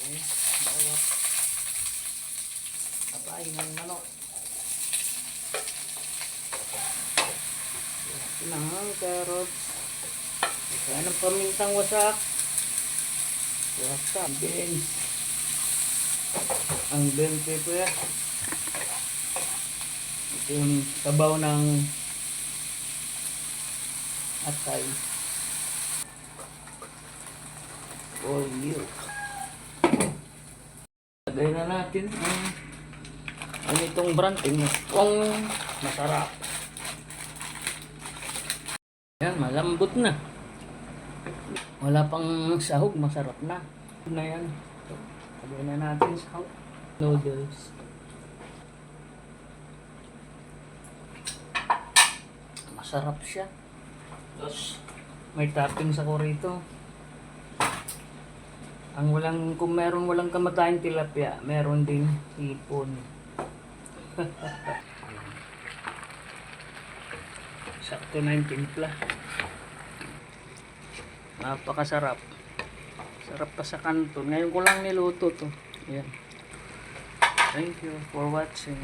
Bawat kapay ng manok. Ng carrots. Kaya ng pamintang wasak. Wasak. Beans. Ang bell pepper. Ito yung sabaw ng atay. All milk. Lagay na natin ang itong branting. Masarap. Yan, malambot na. Wala pang sahog, masarap na. Na yan. Lagay na natin sa noodles. Masarap siya. Tapos may toppings ako rito. Kung meron walang kamatayang tilapia, meron din hipon. Sakto na yung timpla. Napakasarap. Sarap pa sa kanto. Ngayon ko lang niluto to. Ayan. Thank you for watching.